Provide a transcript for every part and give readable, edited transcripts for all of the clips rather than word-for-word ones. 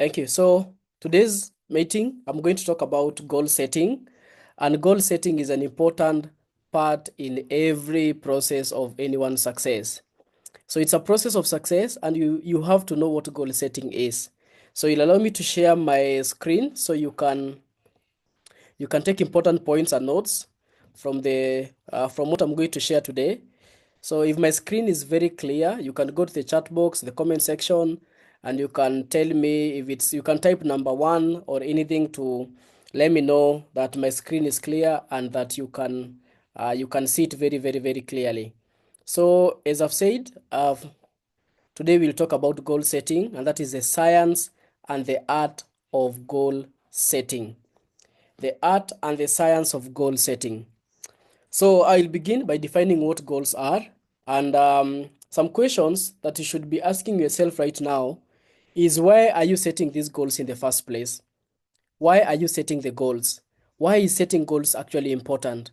Thank you. So today's meeting, I'm going to talk about goal setting. And goal setting is an important part in every process of anyone's success. So it's a process of success, and you have to know what goal setting is. So you'll allow me to share my screen so you can take important points and notes from what I'm going to share today. So if my screen is very clear, you can go to the chat box, the comment section, and you can tell me if you can type number one or anything to let me know that my screen is clear and that you can see it very, very, very clearly. So as I've said, today we'll talk about goal setting, and that is the science and the art of goal setting. The art and the science of goal setting. So I'll begin by defining what goals are, and some questions that you should be asking yourself right now is, why are you setting these goals in the first place? Why are you setting the goals? Why is setting goals actually important?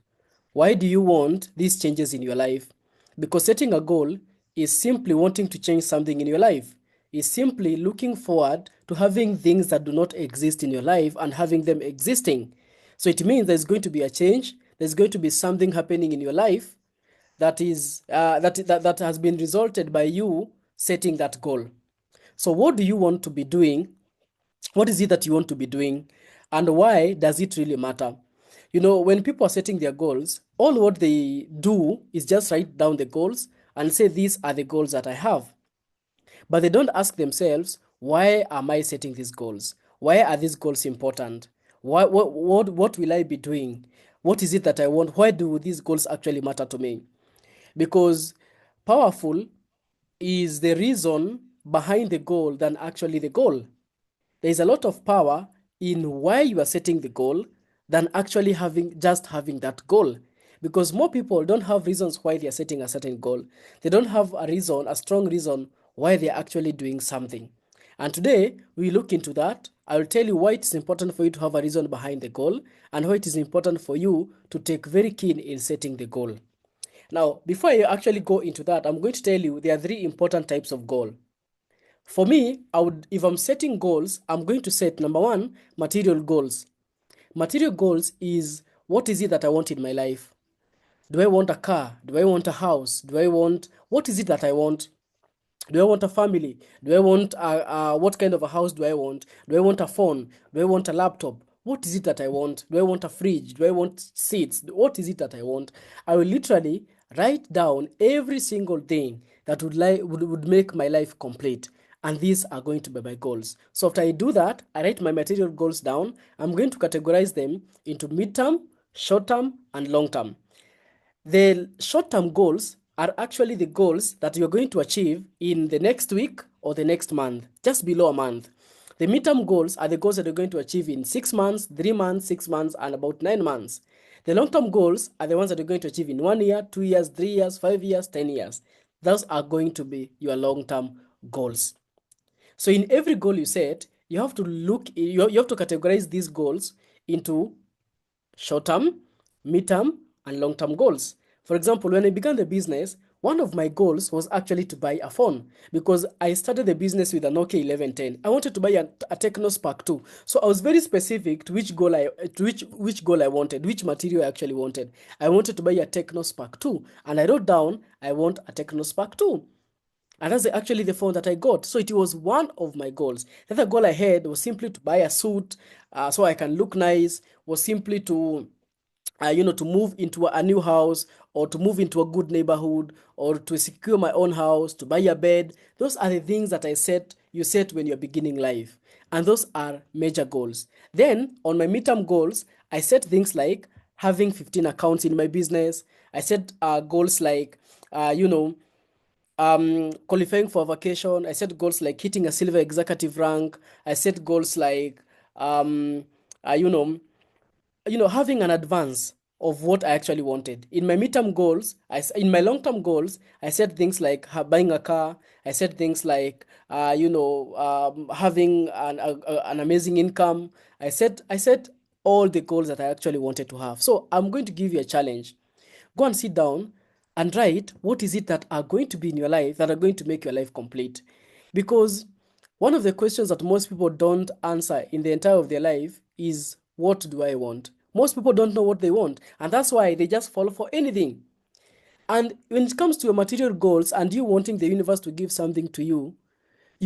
Why do you want these changes in your life? Because setting a goal is simply wanting to change something in your life. Is simply looking forward to having things that do not exist in your life and having them existing. So it means there's going to be a change. There's going to be something happening in your life that has been resulted by you setting that goal. So what do you want to be doing? What is it that you want to be doing? And why does it really matter? When people are setting their goals, all what they do is just write down the goals and say, these are the goals that I have. But they don't ask themselves, why am I setting these goals? Why are these goals important? What will I be doing? What is it that I want? Why do these goals actually matter to me? Because powerful is the reason behind the goal than actually the goal. There is a lot of power in why you are setting the goal than actually having that goal. Because more people don't have reasons why they are setting a certain goal. They don't have a strong reason why they are actually doing something. And today we look into that. I will tell you why it is important for you to have a reason behind the goal and why it is important for you to take very keen in setting the goal. Now, before I actually go into that, I'm going to tell you there are three important types of goal. For me, if I'm setting goals, I'm going to set number one, material goals. Material goals is, what is it that I want in my life? Do I want a car? Do I want a house? What is it that I want? Do I want a family? Do I want what kind of a house do I want? Do I want a phone? Do I want a laptop? What is it that I want? Do I want a fridge? Do I want seats? What is it that I want? I will literally write down every single thing that would make my life complete. And these are going to be my goals. So after I do that, I write my material goals down. I'm going to categorize them into midterm, short term, and long term. The short-term goals are actually the goals that you're going to achieve in the next week or the next month, just below a month. The midterm goals are the goals that you're going to achieve in 6 months, 3 months, 6 months, and about 9 months. The long-term goals are the ones that you're going to achieve in 1 year, 2 years, 3 years, 5 years, 10 years. Those are going to be your long-term goals. So in every goal you set, you have to categorize these goals into short-term, mid-term, and long-term goals. For example, when I began the business, one of my goals was actually to buy a phone because I started the business with a Nokia 1110. I wanted to buy a Techno Spark 2. So I was very specific to which goal I wanted, which material I actually wanted. I wanted to buy a Techno Spark 2, and I wrote down I want a Techno Spark 2. And that's actually the phone that I got. So it was one of my goals. The other goal I had was simply to buy a suit so I can look nice, was simply to move into a new house or to move into a good neighborhood or to secure my own house, to buy a bed. Those are the things that you set when you're beginning life. And those are major goals. Then on my midterm goals, I set things like having 15 accounts in my business. I set goals like, qualifying for a vacation. I set goals like hitting a silver executive rank. I set goals like, um, uh, you know, having an advance of what I actually wanted. In my midterm goals, in my long-term goals, I said things like buying a car. I said things like, having an amazing income. I said all the goals that I actually wanted to have. So I'm going to give you a challenge. Go and sit down and write what is it that are going to be in your life that are going to make your life complete. Because One of the questions that most people don't answer in the entire of their life is, what do I want? Most people don't know what they want, and that's why they just fall for anything. And when it comes to your material goals and you wanting the universe to give something to you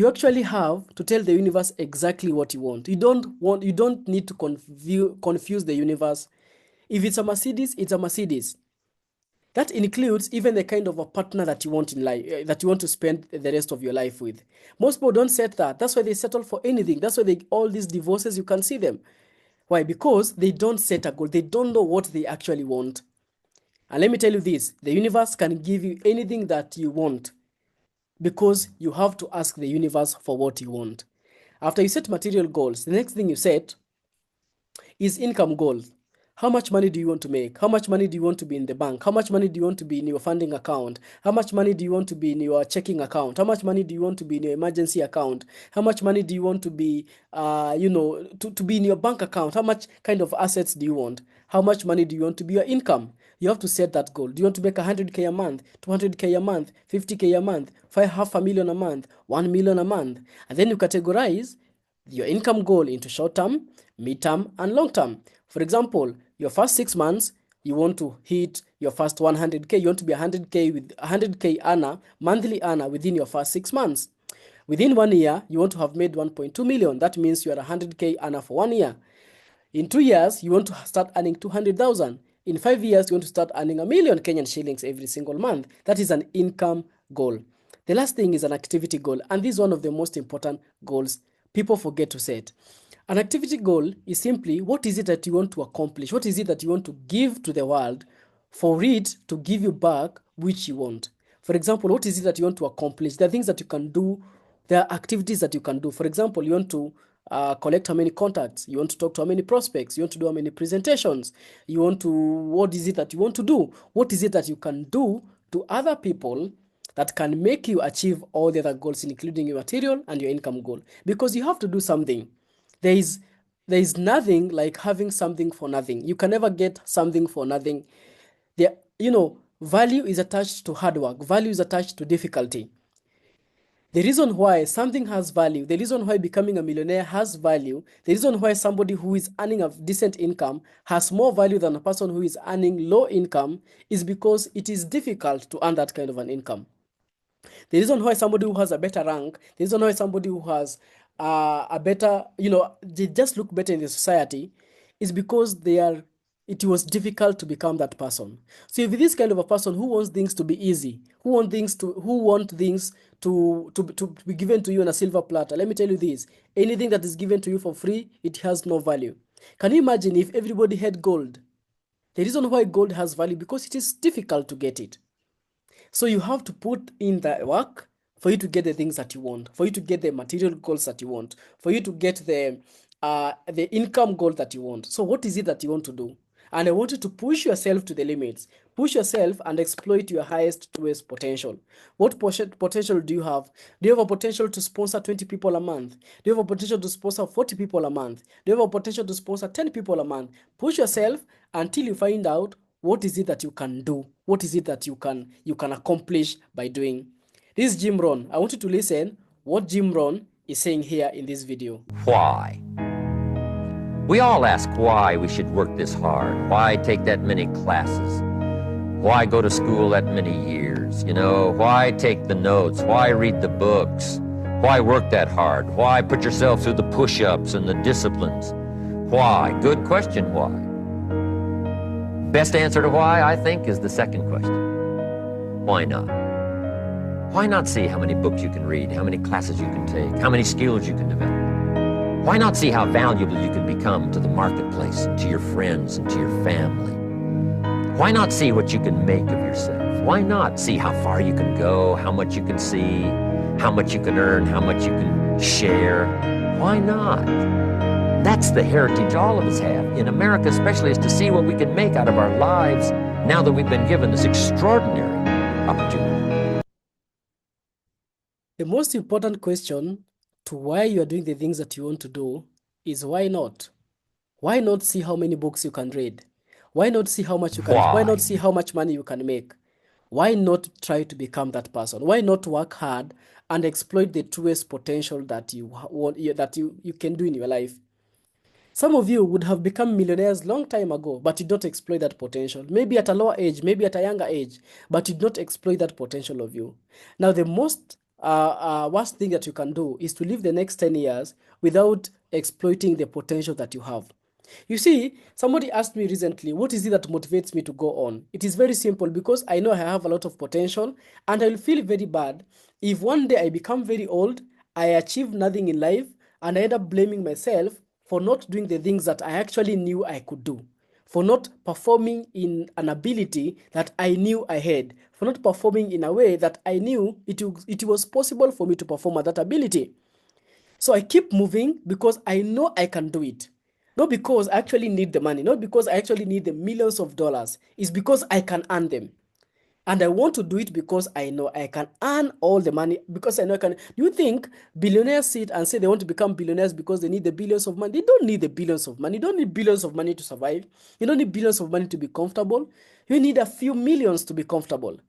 actually have to tell the universe exactly what you want. You don't need to confuse the universe. If it's a Mercedes, it's a Mercedes. That includes even the kind of a partner that you want in life, that you want to spend the rest of your life with. Most people don't set that. That's why they settle for anything. That's why all these divorces, you can see them. Why? Because they don't set a goal. They don't know what they actually want. And let me tell you this, the universe can give you anything that you want because you have to ask the universe for what you want. After you set material goals, the next thing you set is income goals. How much money do you want to make? How much money do you want to be in the bank? How much money do you want to be in your funding account? How much money do you want to be in your checking account? How much money do you want to be in your emergency account? How much money do you want to be, to be in your bank account? How much kind of assets do you want? How much money do you want to be your income? You have to set that goal. Do you want to make 100K a month, 200K a month, 50K a month, 500,000 a month, 1 million a month? And then you categorize your income goal into short term, mid term, and long term. For example, your first 6 months, you want to hit your first 100K. You want to be 100K with 100K earner, monthly earner within your first 6 months. Within 1 year, you want to have made 1.2 million. That means you are a 100K earner for 1 year. In 2 years, you want to start earning 200,000. In 5 years, you want to start earning a million Kenyan shillings every single month. That is an income goal. The last thing is an activity goal, and this is one of the most important goals people forget to set. An activity goal is simply, what is it that you want to accomplish? What is it that you want to give to the world for it to give you back which you want? For example, what is it that you want to accomplish? There are things that you can do. There are activities that you can do. For example, you want to collect how many contacts, you want to talk to how many prospects, you want to do how many presentations, what is it that you want to do? What is it that you can do to other people that can make you achieve all the other goals, including your material and your income goal? Because you have to do something. There is nothing like having something for nothing. You can never get something for nothing. Value is attached to hard work. Value is attached to difficulty. The reason why something has value, the reason why becoming a millionaire has value, the reason why somebody who is earning a decent income has more value than a person who is earning low income is because it is difficult to earn that kind of an income. The reason why somebody who has a better rank, the reason why somebody who has a better, they just look better in the society is because it was difficult to become that person. So if this kind of a person who wants things to be easy, who want things to be given to you on a silver platter, let me tell you this, anything that is given to you for free, it has no value. Can you imagine if everybody had gold? The reason why gold has value because it is difficult to get it. So you have to put in the work for you to get the things that you want, for you to get the material goals that you want, for you to get the income goal that you want. So what is it that you want to do? And I want you to push yourself to the limits. Push yourself and exploit your highest truest potential. What potential do you have? Do you have a potential to sponsor 20 people a month? Do you have a potential to sponsor 40 people a month? Do you have a potential to sponsor 10 people a month? Push yourself until you find out what is it that you can do? What is it that you can accomplish by doing? This is Jim Rohn. I want you to listen what Jim Rohn is saying here in this video. Why? We all ask why we should work this hard. Why take that many classes? Why go to school that many years? Why take the notes? Why read the books? Why work that hard? Why put yourself through the push-ups and the disciplines? Why? Good question, why? Best answer to why, I think, is the second question. Why not? Why not see how many books you can read, how many classes you can take, how many skills you can develop? Why not see how valuable you can become to the marketplace, to your friends, and to your family? Why not see what you can make of yourself? Why not see how far you can go, how much you can see, how much you can earn, how much you can share? Why not? That's the heritage all of us have, in America especially, is to see what we can make out of our lives now that we've been given this extraordinary opportunity. The most important question to why you are doing the things that you want to do is why not? Why not see how many books you can read? Why not see how much you can? Why not see how much money you can make? Why not try to become that person? Why not work hard and exploit the truest potential that you can do in your life. Some of you would have become millionaires long time ago, but you don't exploit that potential. Maybe at a lower age, maybe at a younger age, but you don't exploit that potential of you. Now, the most worst thing that you can do is to live the next 10 years without exploiting the potential that you have. You see, somebody asked me recently, what is it that motivates me to go on? It is very simple because I know I have a lot of potential and I will feel very bad if one day I become very old, I achieve nothing in life, and I end up blaming myself for not doing the things that I actually knew I could do, for not performing in an ability that I knew I had, for not performing in a way that I knew it was possible for me to perform at that ability. So I keep moving because I know I can do it. Not because I actually need the money, not because I actually need the millions of dollars. It's because I can earn them. And I want to do it because I know I can earn all the money, because I know I can. Do you think billionaires sit and say they want to become billionaires because they need the billions of money? They don't need the billions of money. You don't need billions of money to survive. You don't need billions of money to be comfortable. You need a few millions to be comfortable.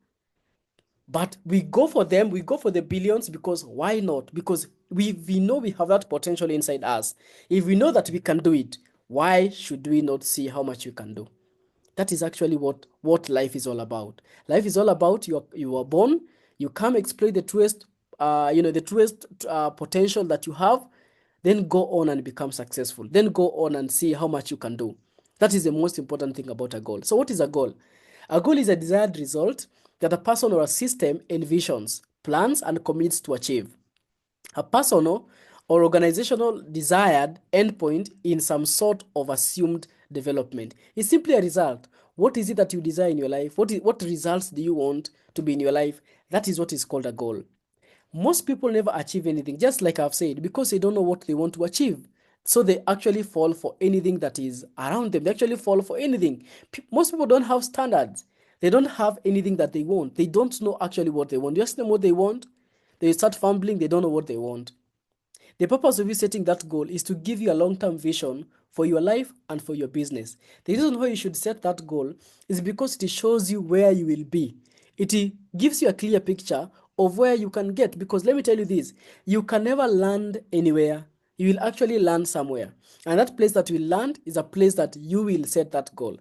But we go for them, we go for the billions because why not? Because we know we have that potential inside us. If we know that we can do it, why should we not see how much we can do? That is actually what life is all about. Life is all about you are born, you come exploit the truest, the truest potential that you have, then go on and become successful. Then go on and see how much you can do. That is the most important thing about a goal. So what is a goal? A goal is a desired result that a person or a system envisions, plans, and commits to achieve. A personal or organizational desired endpoint in some sort of assumed development. It's simply a result. What is it that you desire in your life? What results do you want to be in your life? That is what is called a goal. Most people never achieve anything, just like I've said, because they don't know what they want to achieve. So they actually fall for anything that is around them. They actually fall for anything. Most people don't have standards. They don't have anything that they want. They don't know actually what they want. You ask them what they want, they start fumbling, they don't know what they want. The purpose of you setting that goal is to give you a long-term vision for your life and for your business. The reason why you should set that goal is because it shows you where you will be. It gives you a clear picture of where you can get, because let me tell you this, you can never land anywhere. You will actually land somewhere. And that place that you will land is a place that you will set that goal.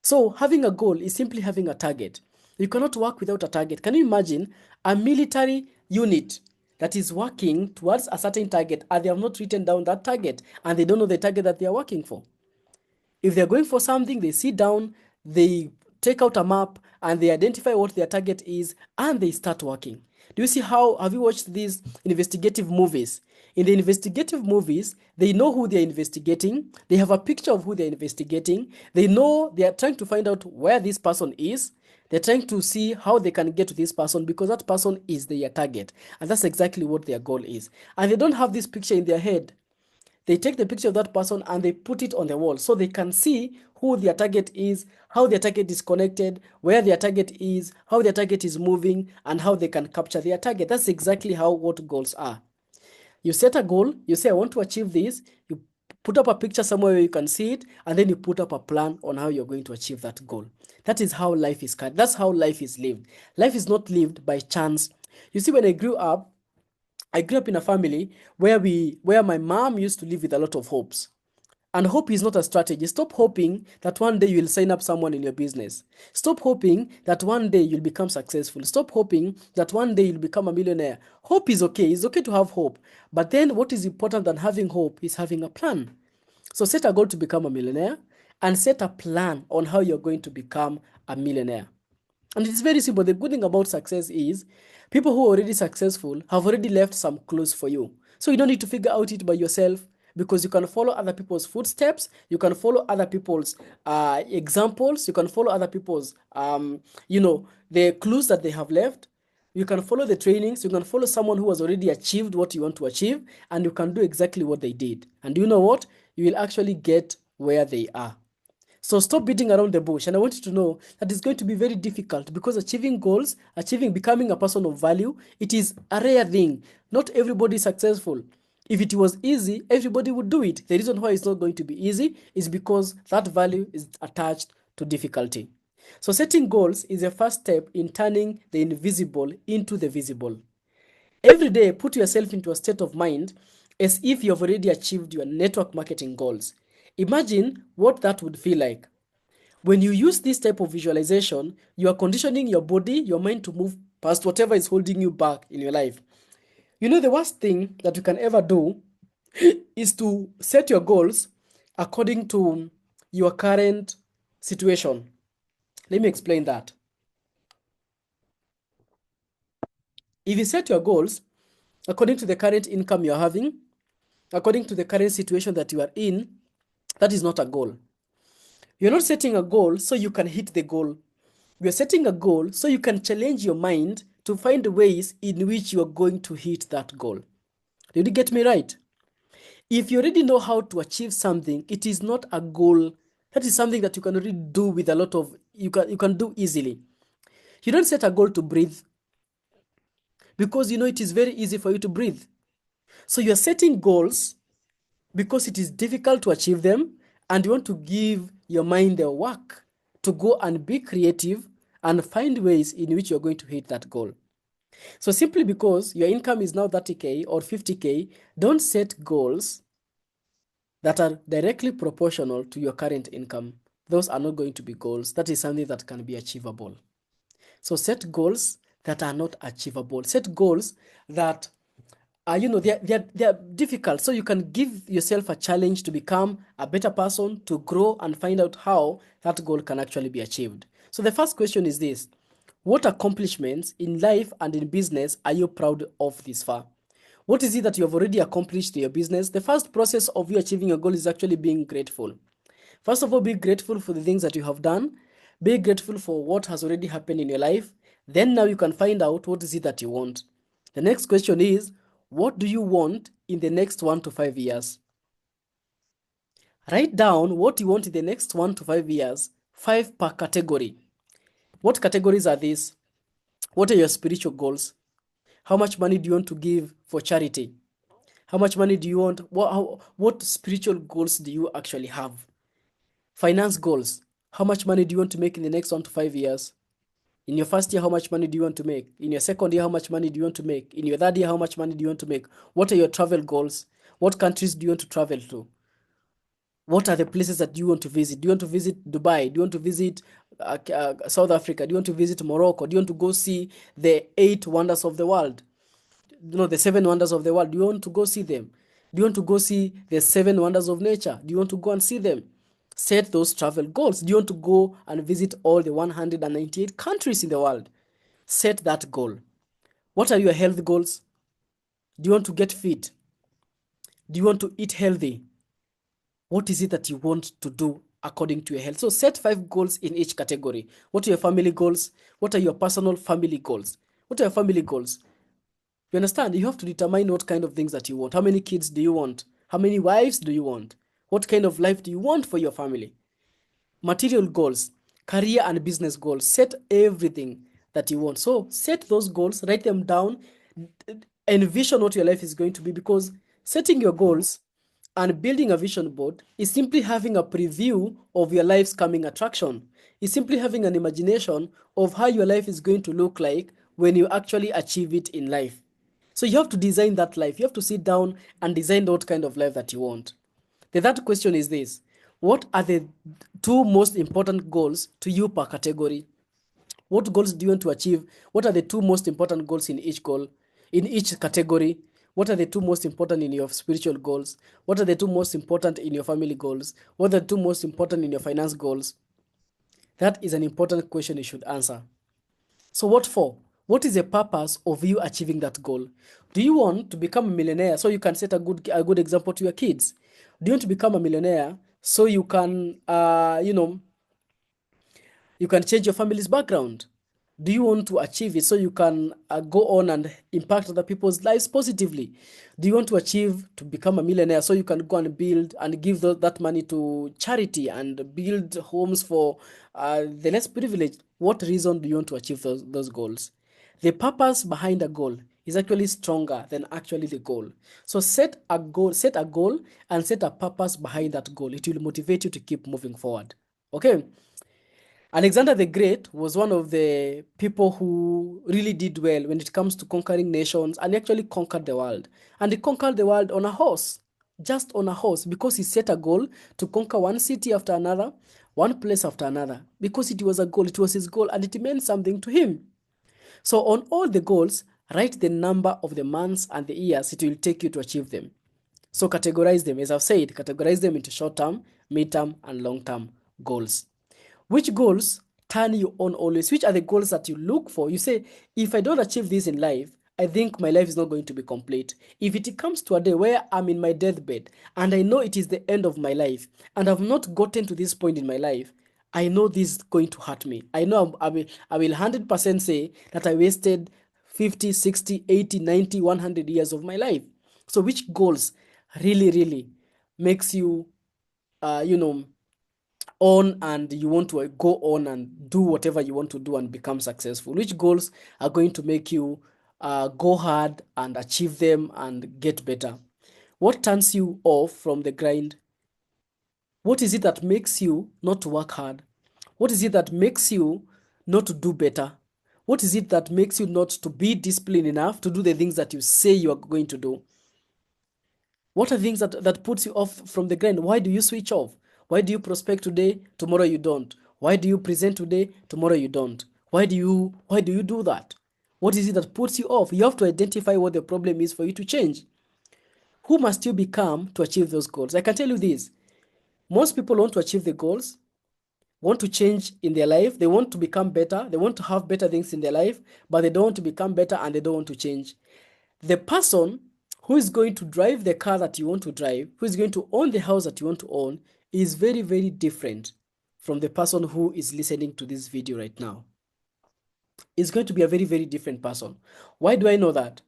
So having a goal is simply having a target. You cannot work without a target. Can you imagine a military unit that is working towards a certain target and they have not written down that target and they don't know the target that they are working for? If they're going for something, they sit down, they take out a map, and they identify what their target is, and they start working. Do you see how, have you watched these investigative movies? In the investigative movies, they know who they're investigating, they have a picture of who they're investigating, they know they are trying to find out where this person is, they're trying to see how they can get to this person because that person is their target. And that's exactly what their goal is. And they don't have this picture in their head. They take the picture of that person and they put it on the wall so they can see who their target is, how their target is connected, where their target is, how their target is moving, and how they can capture their target. That's exactly how what goals are. You set a goal, you say, I want to achieve this, you put up a picture somewhere where you can see it, and then you put up a plan on how you're going to achieve that goal. That is how life is cut. That's how life is lived. Life is not lived by chance. You see, when I grew up in a family where my mom used to live with a lot of hopes. And hope is not a strategy. Stop hoping that one day you'll sign up someone in your business. Stop hoping that one day you'll become successful. Stop hoping that one day you'll become a millionaire. Hope is okay. It's okay to have hope. But then what is important than having hope is having a plan. So set a goal to become a millionaire and set a plan on how you're going to become a millionaire. And it's very simple. The good thing about success is people who are already successful have already left some clues for you. So you don't need to figure out it by yourself because you can follow other people's footsteps. You can follow other people's examples. You can follow other people's, the clues that they have left. You can follow the trainings. You can follow someone who has already achieved what you want to achieve, and you can do exactly what they did. And you know what? You will actually get where they are. So stop beating around the bush. And I want you to know that it's going to be very difficult because achieving goals, becoming a person of value, it is a rare thing. Not everybody is successful. If it was easy, everybody would do it. The reason why it's not going to be easy is because that value is attached to difficulty. So setting goals is a first step in turning the invisible into the visible. Every day, put yourself into a state of mind as if you have already achieved your network marketing goals. Imagine what that would feel like. When you use this type of visualization, you are conditioning your body, your mind to move past whatever is holding you back in your life. You know, the worst thing that you can ever do is to set your goals according to your current situation. Let me explain that. If you set your goals according to the current income you're having, according to the current situation that you are in, that is not a goal. You're not setting a goal so you can hit the goal. You're setting a goal so you can challenge your mind to find ways in which you are going to hit that goal. Did you get me right? If you already know how to achieve something, it is not a goal. That is something that you can already do with a lot of, you can do easily. You don't set a goal to breathe because you know it is very easy for you to breathe. So you're setting goals because it is difficult to achieve them, and you want to give your mind the work to go and be creative and find ways in which you're going to hit that goal. So simply because your income is now 30K or 50K, don't set goals that are directly proportional to your current income. Those are not going to be goals. That is something that can be achievable. So set goals that are not achievable. Set goals that they're difficult. So you can give yourself a challenge to become a better person, to grow and find out how that goal can actually be achieved. So the first question is this: what accomplishments in life and in business are you proud of this far? What is it that you have already accomplished in your business? The first process of you achieving a goal is actually being grateful. First of all, be grateful for the things that you have done. Be grateful for what has already happened in your life. Then now you can find out what is it that you want. The next question is, what do you want in the next 1 to 5 years? Write down what you want in the next 1 to 5 years, 5 per category. What categories are these? What are your spiritual goals? How much money do you want to give for charity? How much money do you want? What spiritual goals do you actually have? Finance goals. How much money do you want to make in the next 1 to 5 years? In your first year, how much money do you want to make? In your second year, how much money do you want to make? In your third year, how much money do you want to make? What are your travel goals? What countries do you want to travel to? What are the places that you want to visit? Do you want to visit Dubai? Do you want to visit South Africa? Do you want to visit Morocco? Do you want to go see the 8 wonders of the world? The 7 wonders of the world. Do you want to go see them? Do you want to go see the 7 wonders of nature? Do you want to go and see them? Set those travel goals. Do you want to go and visit all the 198 countries in the world? Set that goal. What are your health goals? Do you want to get fit? Do you want to eat healthy? What is it that you want to do according to your health? So set 5 goals in each category. What are your family goals? What are your personal family goals? What are your family goals? You understand? You have to determine what kind of things that you want. How many kids do you want? How many wives do you want? What kind of life do you want for your family? Material goals, career and business goals. Set everything that you want. So set those goals, write them down, envision what your life is going to be, because setting your goals and building a vision board is simply having a preview of your life's coming attraction. It's simply having an imagination of how your life is going to look like when you actually achieve it in life. So you have to design that life. You have to sit down and design what kind of life that you want. The third question is this: what are the 2 most important goals to you per category? What goals do you want to achieve? What are the 2 most important goals in each goal, in each category? What are the 2 most important in your spiritual goals? What are the 2 most important in your family goals? What are the 2 most important in your finance goals? That is an important question you should answer. So what for? What is the purpose of you achieving that goal? Do you want to become a millionaire so you can set a good example to your kids? Do you want to become a millionaire so you can change your family's background? Do you want to achieve it so you can go on and impact other people's lives positively? Do you want to achieve to become a millionaire so you can go and build and give that money to charity and build homes for the less privileged? What reason do you want to achieve those goals? The purpose behind a goal is actually stronger than actually the goal. So set a goal, and set a purpose behind that goal. It will motivate you to keep moving forward. Okay. Alexander the Great was one of the people who really did well when it comes to conquering nations, and he actually conquered the world. And he conquered the world on a horse, just on a horse, because he set a goal to conquer one city after another, one place after another, because it was a goal, it was his goal, and it meant something to him. So on all the goals, write the number of the months and the years it will take you to achieve them. So categorize them, as I've said, categorize them into short-term, mid-term, and long-term goals. Which goals turn you on always? Which are the goals that you look for? You say, if I don't achieve this in life, I think my life is not going to be complete. If it comes to a day where I'm in my deathbed and I know it is the end of my life and I've not gotten to this point in my life, I know this is going to hurt me. I know I will 100% say that I wasted 50, 60, 80, 90, 100 years of my life. So which goals really, really makes you, you know, on, and you want to go on and do whatever you want to do and become successful? Which goals are going to make you go hard and achieve them and get better? What turns you off from the grind? What is it that makes you not to work hard? What is it that makes you not to do better? What is it that makes you not to be disciplined enough to do the things that you say you are going to do? What are things that puts you off from the grind? Why do you switch off? Why do you prospect today, tomorrow you don't? Why do you present today, tomorrow you don't? Why do you do that? What is it that puts you off? You have to identify what the problem is for you to change. Who must you become to achieve those goals? I can tell you this. Most people want to achieve the goals, want to change in their life, they want to become better, they want to have better things in their life, but they don't want to become better and they don't want to change. The person who is going to drive the car that you want to drive, who is going to own the house that you want to own, is very, very different from the person who is listening to this video right now. Is going to be a very, very different person. Why do I know that?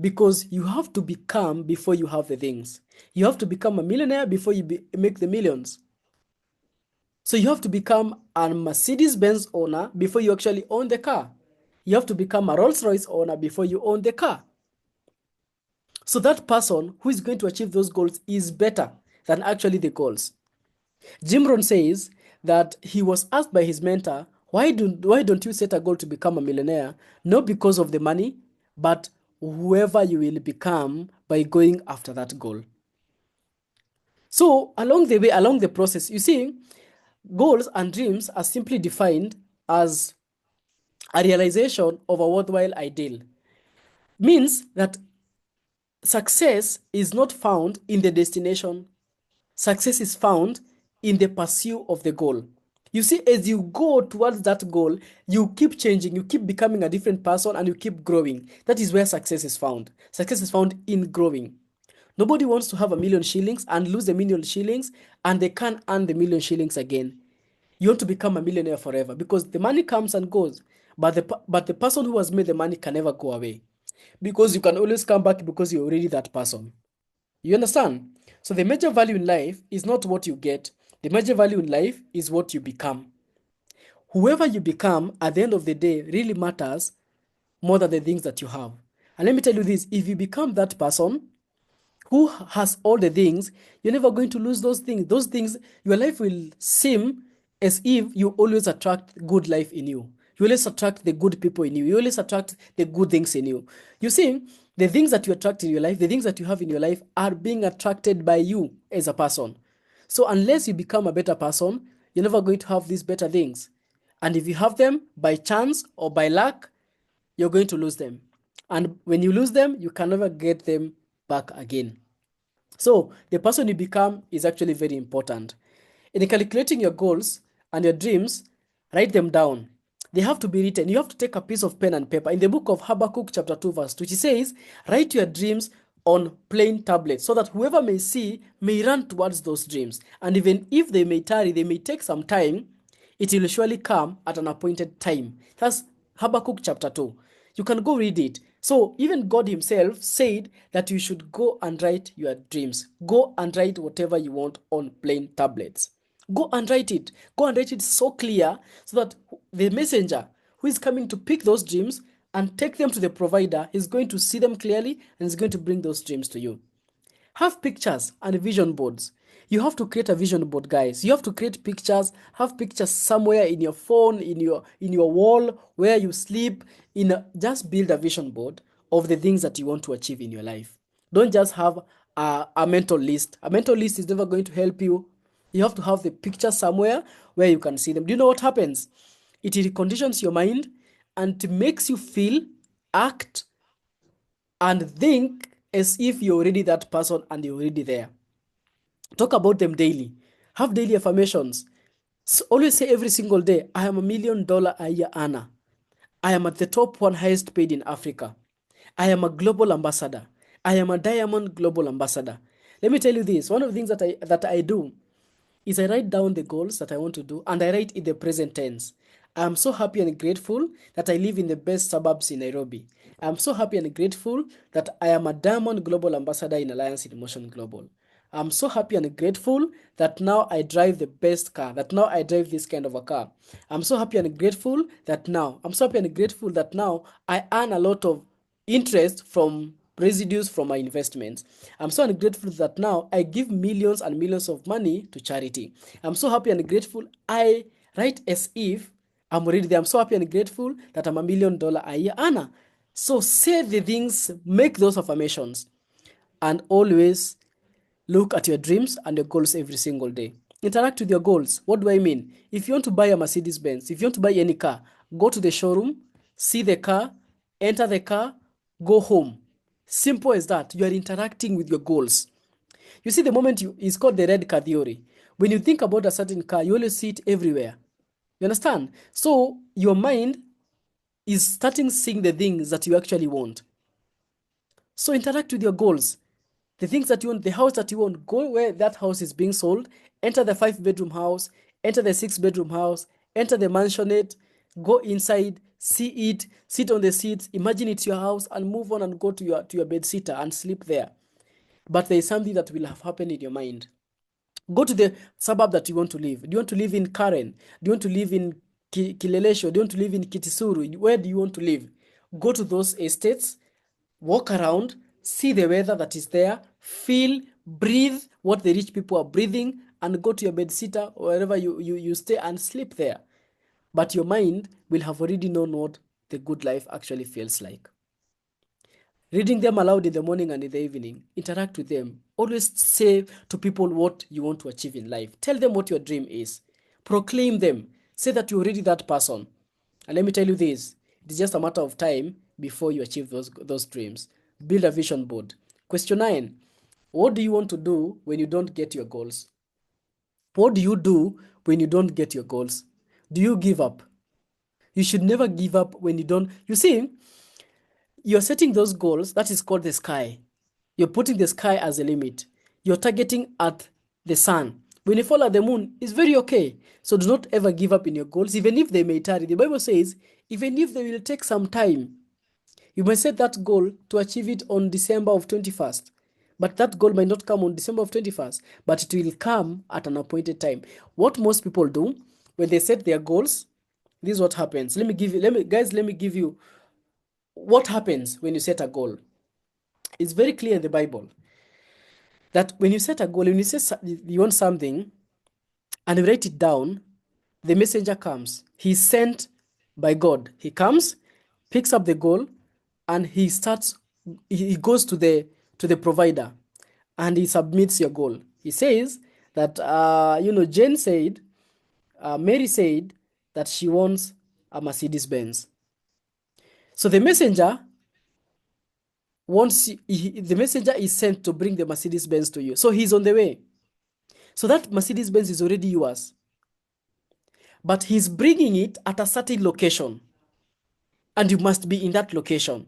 Because you have to become before you have the things. You have to become a millionaire before you make the millions. So you have to become a Mercedes-Benz owner before you actually own the car. You have to become a Rolls-Royce owner before you own the car. So that person who is going to achieve those goals is better than actually the goals. Jim Rohn says that he was asked by his mentor, why don't you set a goal to become a millionaire? Not because of the money, but whoever you will become by going after that goal. So along the way, along the process, you see, goals and dreams are simply defined as a realization of a worthwhile ideal. Means that success is not found in the destination. Success is found in the pursuit of the goal. You see, as you go towards that goal, you keep changing, you keep becoming a different person, and you keep growing. That is where success is found. Success is found in growing. Nobody wants to have 1,000,000 shillings and lose 1,000,000 shillings and they can't earn the 1,000,000 shillings again. You want to become a millionaire forever because the money comes and goes, but the person who has made the money can never go away because you can always come back because you're already that person. You understand? So the major value in life is not what you get. The major value in life is what you become. Whoever you become at the end of the day really matters more than the things that you have. And let me tell you this, if you become that person who has all the things, you're never going to lose those things. Those things, your life will seem as if you always attract good life in you. You always attract the good people in you. You always attract the good things in you. You see, the things that you attract in your life, the things that you have in your life are being attracted by you as a person. So unless you become a better person, you're never going to have these better things. And if you have them by chance or by luck, you're going to lose them. And when you lose them, you can never get them back again. So the person you become is actually very important. In calculating your goals and your dreams, write them down. They have to be written. You have to take a piece of pen and paper. In the book of Habakkuk chapter 2 verse 2, which says, write your dreams on plain tablets so that whoever may see may run towards those dreams. And even if they may tarry, they may take some time, it will surely come at an appointed time. That's Habakkuk chapter 2. You can go read it. So even God himself said that you should go and write your dreams. Go and write whatever you want on plain tablets. Go and write it. Go and write it so clear so that the messenger who is coming to pick those dreams and take them to the provider is going to see them clearly and is going to bring those dreams to you. Have pictures and vision boards. You have to create a vision board, guys. You have to create pictures, have pictures somewhere in your phone, in your wall, where you sleep, just build a vision board of the things that you want to achieve in your life. Don't just have a mental list. A mental list is never going to help you. You have to have the picture somewhere where you can see them. Do you know what happens? It reconditions your mind and it makes you feel, act, and think as if you're already that person and you're already there. Talk about them daily. Have daily affirmations. So always say every single day, I am $1 million a year earner. I am at the top one highest paid in Africa. I am a global ambassador. I am a diamond global ambassador. Let me tell you this. One of the things that I do is I write down the goals that I want to do and I write in the present tense. I'm so happy and grateful that I live in the best suburbs in Nairobi. I'm so happy and grateful that I am a Diamond Global Ambassador in Alliance in Motion Global. I'm so happy and grateful that now I drive the best car, that now I drive this kind of a car. I'm so happy and grateful that now I earn a lot of interest from residues from my investments. I'm so grateful that now I give millions and millions of money to charity. I'm so happy and grateful. I write as if I'm already there. I'm so happy and grateful that I'm $1 million a year earner. So say the things, make those affirmations, and always look at your dreams and your goals every single day. Interact with your goals. What do I mean? If you want to buy a Mercedes Benz, if you want to buy any car, go to the showroom, see the car, enter the car, go home. Simple as that. You are interacting with your goals. You see, the moment it's called the red car theory. When you think about a certain car, you always see it everywhere. You understand? So your mind is starting seeing the things that you actually want. So interact with your goals. The things that you want, the house that you want, go where that house is being sold, enter the 5-bedroom house, enter the 6-bedroom house, enter the mansionette, go inside, see it, sit on the seats, imagine it's your house, and move on and go to your bed sitter and sleep there. But there is something that will have happened in your mind. Go to the suburb that you want to live. Do you want to live in Karen? Do you want to live in Kilelesho? Do you want to live in Kitisuru? Where do you want to live? Go to those estates, walk around, see the weather that is there, feel, breathe what the rich people are breathing, and go to your bed sitter or wherever you stay and sleep there. But your mind will have already known what the good life actually feels like. Reading them aloud in the morning and in the evening. Interact with them. Always say to people what you want to achieve in life. Tell them what your dream is. Proclaim them. Say that you're already that person. And let me tell you this. It is just a matter of time before you achieve those dreams. Build a vision board. Question 9. What do you want to do when you don't get your goals? What do you do when you don't get your goals? Do you give up? You should never give up when you don't. You see, you're setting those goals. That is called the sky. You're putting the sky as a limit. You're targeting at the sun. When you fall at the moon, it's very okay. So do not ever give up in your goals, even if they may tarry. The Bible says, even if they will take some time, you may set that goal to achieve it on December of 21st. But that goal might not come on December of 21st, but it will come at an appointed time. What most people do when they set their goals, this is what happens. Let me give you what happens when you set a goal. It's very clear in the Bible that when you set a goal, when you say you want something and you write it down, the messenger comes. He's sent by God. He comes, picks up the goal, and he goes to the provider and he submits your goal. He says that, Mary said that she wants a Mercedes Benz. So the messenger the messenger is sent to bring the Mercedes Benz to you. So he's on the way. So that Mercedes Benz is already yours. But he's bringing it at a certain location. And you must be in that location.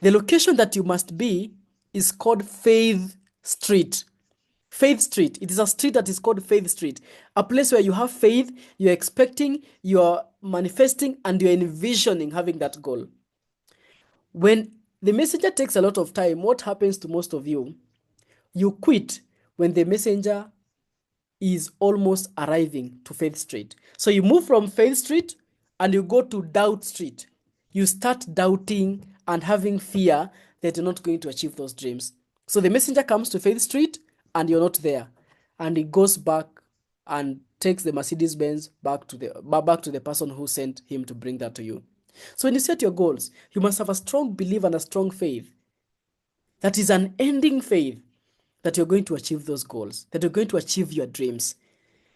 The location that you must be is called Faith Street. Faith Street. It is a street that is called Faith Street. A place where you have faith, you're expecting, you're manifesting, and you're envisioning having that goal. When the messenger takes a lot of time, what happens to most of you? You quit when the messenger is almost arriving to Faith Street. So you move from Faith Street and you go to Doubt Street. You start doubting and having fear that you're not going to achieve those dreams. So the messenger comes to Faith Street and you're not there. And he goes back and takes the Mercedes Benz back to the person who sent him to bring that to you. So when you set your goals, you must have a strong belief and a strong faith that is an ending faith that you're going to achieve those goals, that you're going to achieve your dreams.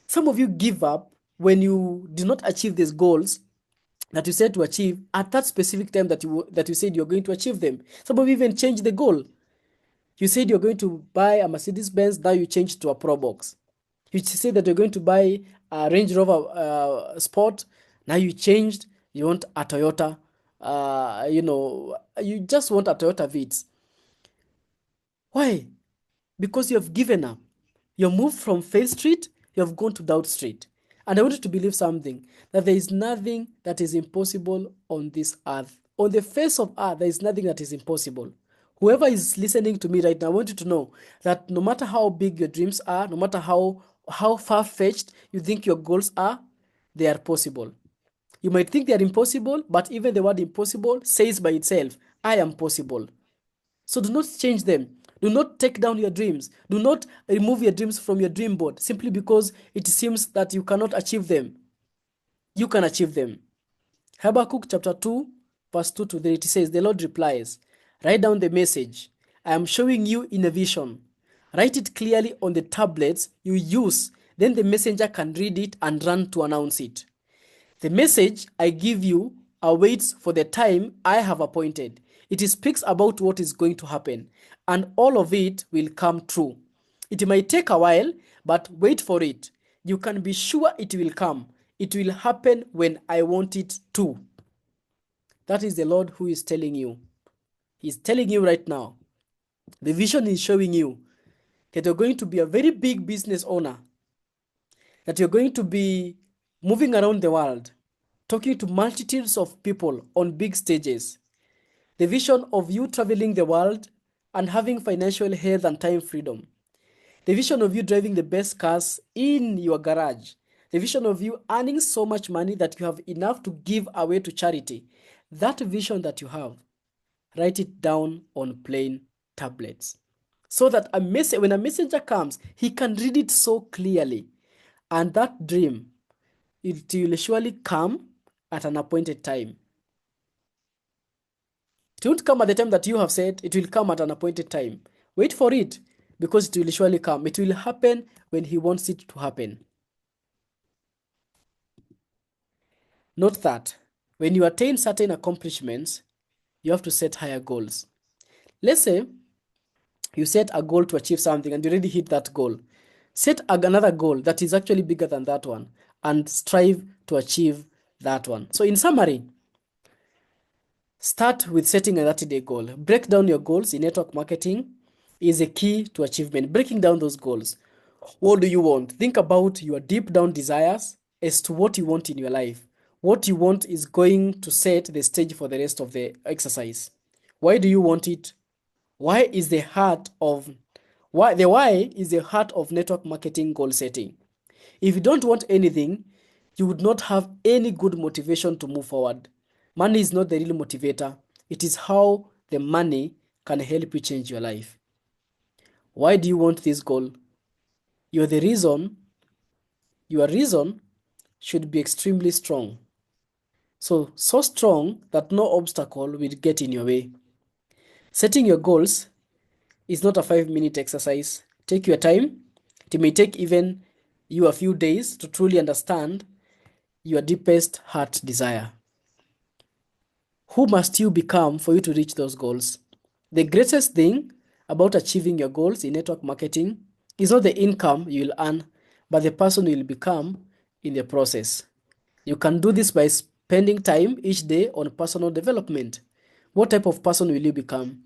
Some of you give up when you do not achieve these goals that you said to achieve at that specific time that you said you're going to achieve them. Some of you even change the goal. You said you're going to buy a Mercedes Benz, now you changed to a Pro Box. You said that you're going to buy a Range Rover Sport, now you changed, you want a Toyota. You just want a Toyota Vitz. Why? Because you have given up. You moved from Faith Street, you have gone to Doubt Street. And I want you to believe something, that there is nothing that is impossible on this earth. On the face of earth, there is nothing that is impossible. Whoever is listening to me right now, I want you to know that no matter how big your dreams are, no matter how far-fetched you think your goals are, they are possible. You might think they are impossible, but even the word impossible says by itself, I am possible. So do not change them. Do not take down your dreams. Do not remove your dreams from your dream board simply because it seems that you cannot achieve them. You can achieve them. Habakkuk chapter 2, verse 2 to 3, it says, the Lord replies, write down the message I am showing you in a vision. Write it clearly on the tablets you use. Then the messenger can read it and run to announce it. The message I give you awaits for the time I have appointed. It speaks about what is going to happen, and all of it will come true. It might take a while, but wait for it. You can be sure it will come. It will happen when I want it to. That is the Lord who is telling you. He's telling you right now. The vision is showing you that you're going to be a very big business owner, that you're going to be moving around the world, talking to multitudes of people on big stages. The vision of you traveling the world and having financial health and time freedom. The vision of you driving the best cars in your garage. The vision of you earning so much money that you have enough to give away to charity. That vision that you have, write it down on plain tablets. So that when a messenger comes, he can read it so clearly. And that dream, it will surely come at an appointed time. It won't come at the time that you have said, it will come at an appointed time. Wait for it, because it will surely come. It will happen when he wants it to happen. Note that when you attain certain accomplishments, you have to set higher goals. Let's say you set a goal to achieve something and you already hit that goal. Set another goal that is actually bigger than that one and strive to achieve that one. So in summary, start with setting a 30-day goal. Break down your goals in network marketing is a key to achievement. Breaking down those goals. What do you want? Think about your deep down desires as to what you want in your life. What you want is going to set the stage for the rest of the exercise. Why do you want it? Why is the heart of why is the heart of network marketing goal setting. If you don't want anything, you would not have any good motivation to move forward. Money is not the real motivator. It is how the money can help you change your life. Why do you want this goal? Your reason should be extremely strong. So strong that no obstacle will get in your way. Setting your goals is not a 5-minute exercise. Take your time. It may take even you a few days to truly understand your deepest heart desire. Who must you become for you to reach those goals? The greatest thing about achieving your goals in network marketing is not the income you will earn, but the person you will become in the process. You can do this by spending time each day on personal development. What type of person will you become?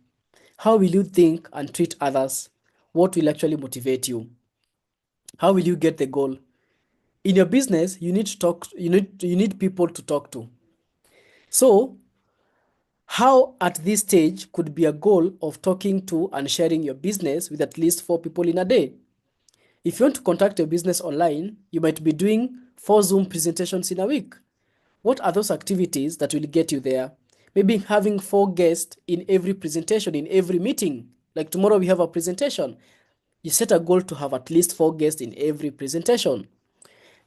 How will you think and treat others? What will actually motivate you? How will you get the goal? In your business, you need people to talk to. So, how at this stage could be a goal of talking to and sharing your business with at least 4 people in a day? If you want to contact your business online, you might be doing 4 Zoom presentations in a week. What are those activities that will get you there? Maybe having 4 guests in every presentation, in every meeting. Like tomorrow we have a presentation. You set a goal to have at least 4 guests in every presentation.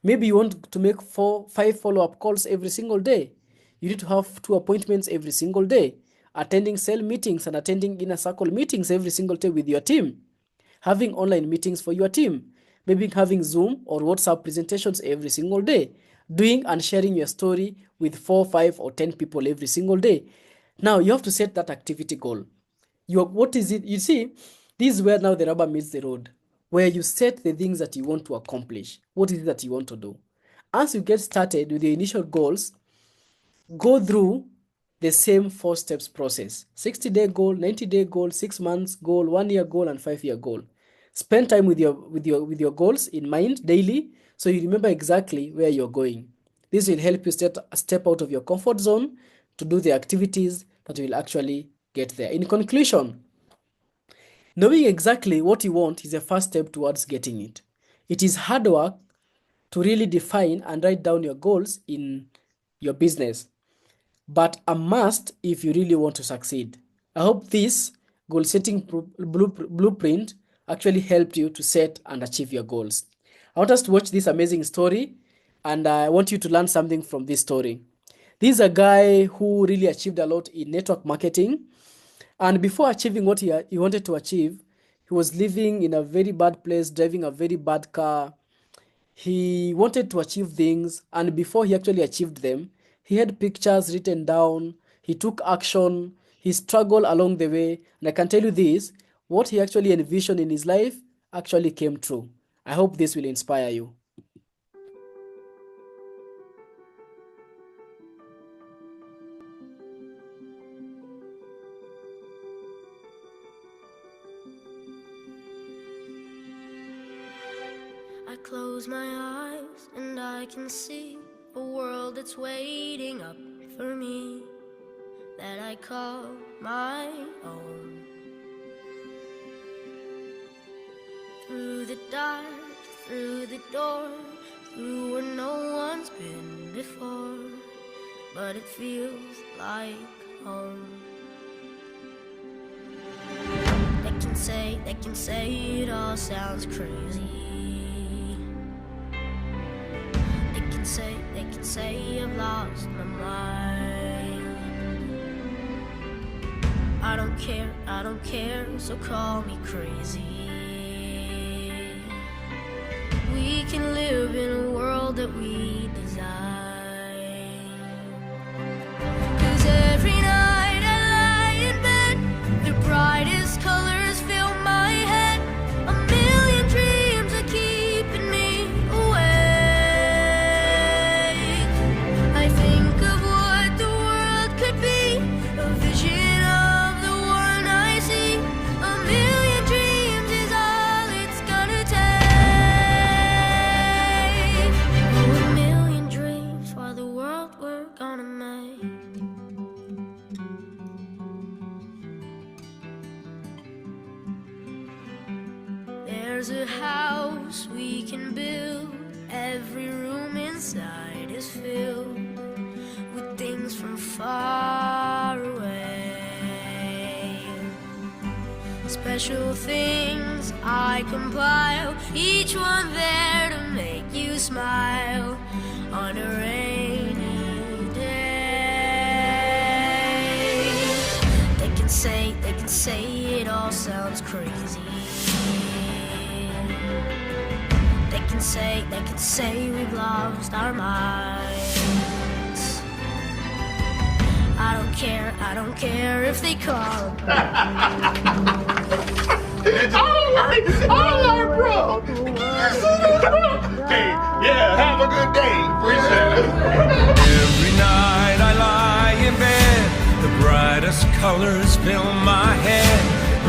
Maybe you want to make 5 follow-up calls every single day. You need to have 2 appointments every single day, attending cell meetings and attending inner circle meetings every single day with your team, having online meetings for your team, maybe having Zoom or WhatsApp presentations every single day, doing and sharing your story with 4, 5, or 10 people every single day. Now you have to set that activity goal. What is it? You see, this is where now the rubber meets the road, where you set the things that you want to accomplish. What is it that you want to do? As you get started with your initial goals, go through the same 4 steps process: 60-day goal, 90-day goal, 6 months goal, 1 year goal, and 5 year goal. Spend time with your goals in mind daily, so you remember exactly where you're going. This will help you step out of your comfort zone to do the activities that will actually get there. In conclusion, knowing exactly what you want is the first step towards getting it. It is hard work to really define and write down your goals in your business, but a must if you really want to succeed. I hope this goal setting blueprint actually helped you to set and achieve your goals. I want us to watch this amazing story, and I want you to learn something from this story. This is a guy who really achieved a lot in network marketing. And before achieving what he wanted to achieve, he was living in a very bad place, driving a very bad car. He wanted to achieve things, and before he actually achieved them, he had pictures written down, he took action, he struggled along the way. And I can tell you this, what he actually envisioned in his life actually came true. I hope this will inspire you. I close my eyes and I can see a world that's waiting up for me, that I call my own. Through the dark, through the door, through where no one's been before, but it feels like home. They can say it all sounds crazy. They can say I've lost my mind. I don't care, so call me crazy. We can live in a world that we design. 'Cause every night I lie in bed, the brightest colors fill my head. A million dreams are keeping me awake. I think of what the world could be, a vision of the one I see. A million dreams is all it's gonna take. Oh, a million dreams for the world we're gonna make. There's a house we can build. Every room inside is filled with things from far away. Special things I compile, each one there to make you smile on a rainy day. They can say it all sounds crazy. They can say we've lost our minds. I don't care if they call. All right, bro. Hey, yeah, have a good day. Appreciate it. Every night I lie in bed, the brightest colors fill my head.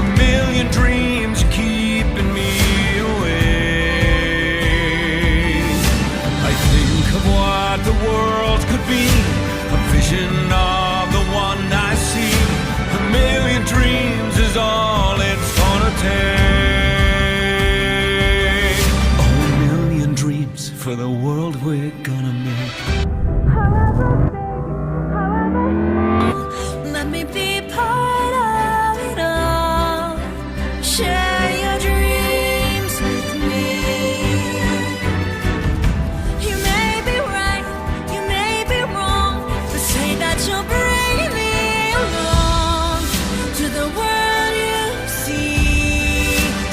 A million dreams keeping me awake. I think of what the world could be, a vision of the one I see. A million dreams is all it's gonna take. Oh, a million dreams for the world we're gonna make. Let me be part of it all.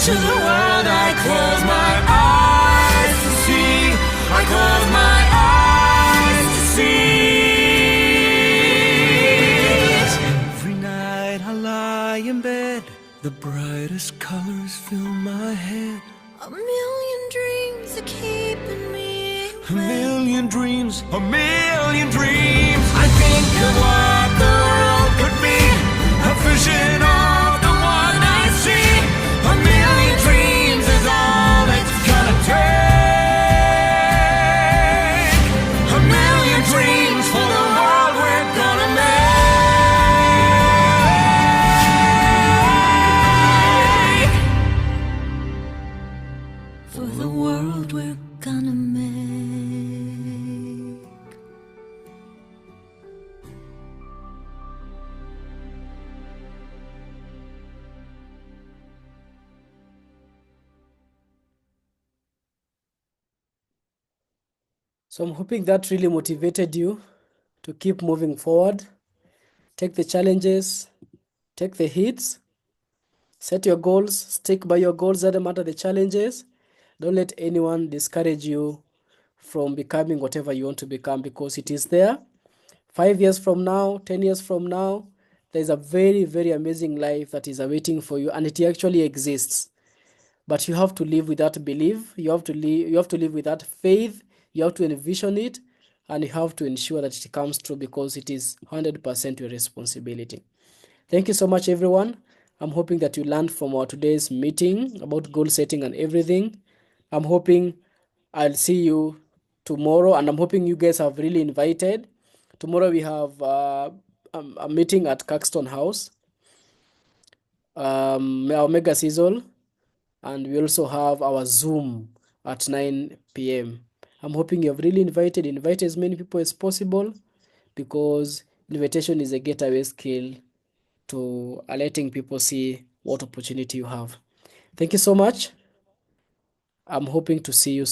To the world I close my eyes to see. I close my eyes to see. Every night I lie in bed, the brightest colors fill my head. A million dreams are keeping me A million dreams, a million dreams. I think of what the world could be, a vision of the one I see. A million dreams is all it's gonna take. A million dreams for the world we're gonna make. for the world we're gonna make. So I'm hoping that really motivated you to keep moving forward. Take the challenges, take the hits, set your goals, stick by your goals, doesn't matter the challenges. Don't let anyone discourage you from becoming whatever you want to become, because it is there. 5 years from now, 10 years from now, there's a very, very amazing life that is awaiting for you, and it actually exists. But you have to live with that belief, you have to live with that faith, you have to envision it, and you have to ensure that it comes true, because it is 100% your responsibility. Thank you so much, everyone. I'm hoping that you learned from our today's meeting about goal setting and everything. I'm hoping I'll see you tomorrow, and I'm hoping you guys have really invited. Tomorrow we have a meeting at Caxton House, our mega sizzle, and we also have our Zoom at 9 p.m. I'm hoping you have really invite as many people as possible, because invitation is a getaway skill to letting people see what opportunity you have. Thank you so much. I'm hoping to see you soon.